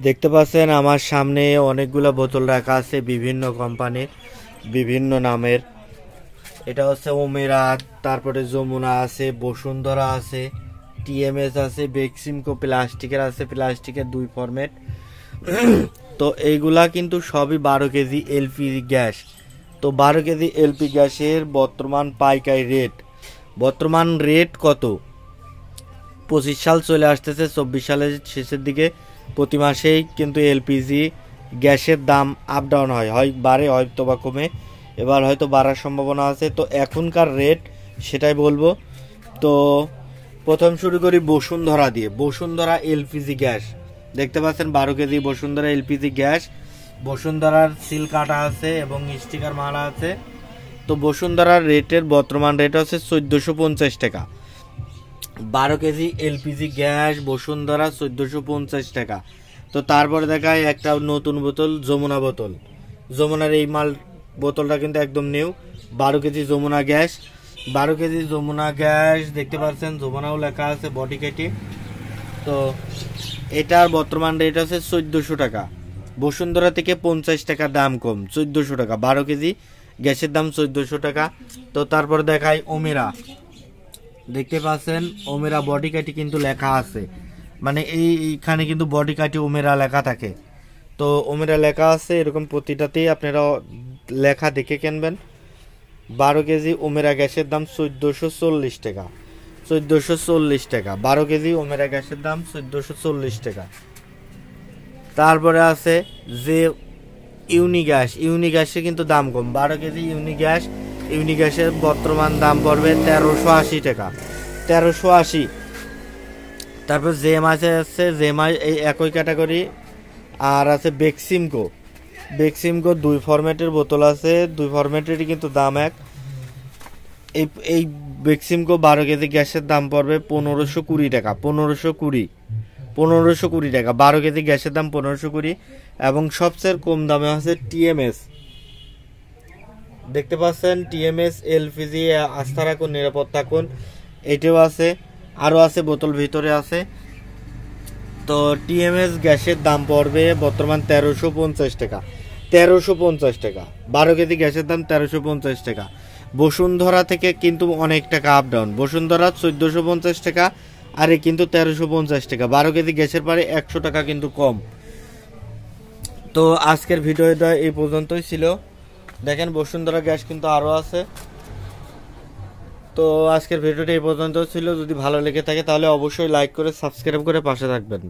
দেখতে পাচ্ছেন আমার সামনে অনেকগুলো বোতল রাখা আছে বিভিন্ন কোম্পানির বিভিন্ন নামের। এটা হচ্ছে ওমেরা, তারপরে যমুনা আছে, বসুন্ধরা আছে, টিএমএস আছে, বেক্সিমকো প্লাস্টিকের আছে, প্লাস্টিকের 2 ফরম্যাট। তো এইগুলা কিন্তু সবই 12 কেজি এলপিজি গ্যাস। তো 12 কেজি এলপি গ্যাসের বর্তমান পাইকারি রেট, বর্তমান রেট কত? 25 সাল চলে আসতেছে, 24 সালের শেষের দিকে প্রতি মাসেই কিন্তু এলপিজি গ্যাসের দাম আপ ডাউন হয়, হয় বাড়ে হয়তো বা কমে, এবার হয়তো বাড়ার সম্ভাবনা আছে। তো এখনকার রেট সেটাই বলবো। তো প্রথম শুরু করি বসুন্ধরা দিয়ে। বসুন্ধরা এলপিজি গ্যাস দেখতে পাচ্ছেন 12 কেজি বসুন্ধরা এলপিজি গ্যাস। বসুন্ধরার সিল কাটা আছে এবং স্টিকার মারা আছে। তো বসুন্ধরার রেটের বর্তমান রেট হচ্ছে 1450 টাকা। 12 কেজি এলপিজি গ্যাস বসুন্ধরা 1450 টাকা। তো তারপরে দেখায় একটা নতুন বোতল, যমুনা বোতল। যমুনার এই মাল বোতলটা কিন্তু একদম new. 12 KG Jamuna gas, 12 KG Jamuna gas দেখতে পাচ্ছেন, যমুনাও লেখা আছে বডি কেটে। তো এটার বর্তমান রেট আছে 1400 টাকা। বসুন্ধরা থেকে 50 টাকা দাম কম, 1400 টাকা। 12 কেজি গ্যাসের দাম 1400 টাকা। তো তারপর দেখায় ওমেরা, দেখতে পাচ্ছেন ওমেরা বডি কাটি কিন্তু লেখা আছে, মানে এইখানে কিন্তু বডি কাটি ওমেরা লেখা থাকে। তো ওমেরা লেখা আছে এরকম প্রতিটাতেই, আপনারা লেখা দেখে কিনবেন। 12 কেজি ওমেরা গ্যাসের দাম 1440 টাকা, 1440 টাকা। 12 কেজি ওমেরা গ্যাসের দাম 1440 টাকা। তারপরে আছে যে ইউনি গ্যাস, ইউনি গ্যাসের কিন্তু দাম কম। 12 কেজি ইউনি গ্যাস, ইউনি গ্যাসের বর্তমান দাম পড়বে 1380 টাকা, 1380। তারপর জেম আছে জেমআই এই একই ক্যাটাগরি। আর আছে বেক্সিমকো, বেক্সিমকো 2 ফরম্যাটের বোতল আছে, 2 ফরম্যাটেরই কিন্তু দাম এক। এই বেক্সিমকো 12 কেজি গ্যাসের দাম পড়বে 1520 টাকা, 1520 টাকা। 12 কেজি গ্যাসের দাম 1520। এবং সবচেয়ে কম দামে আছে টিএমএস, দেখতে পাচ্ছেন টিএমএস এলপিজি, আস্থা রাখুন, নিরাপদ থাকুন, এটাও আছে। আরও আছে বোতল ভিতরে আছে। তো টিএমএস গ্যাসের দাম পড়বে বর্তমান 1350 টাকা, 1350 টাকা। 12 কেজি গ্যাসের দাম 1350 টাকা। বসুন্ধরা থেকে কিন্তু অনেক টাকা আপ ডাউন। বসুন্ধরা 1450 টাকা, আর এ কিন্তু 1350 টাকা। 12 কেজি গ্যাসের পরে 100 টাকা কিন্তু কম। তো আজকের ভিডিওটা এই পর্যন্তই ছিল। দেখেন বসুন্ধরা গ্যাস কিন্তু আরও আছে। তো আজকের ভিডিওটা এই পর্যন্ত ছিল। যদি ভালো লেগে থাকে তাহলে অবশ্যই লাইক করে সাবস্ক্রাইব করে পাশে থাকবেন।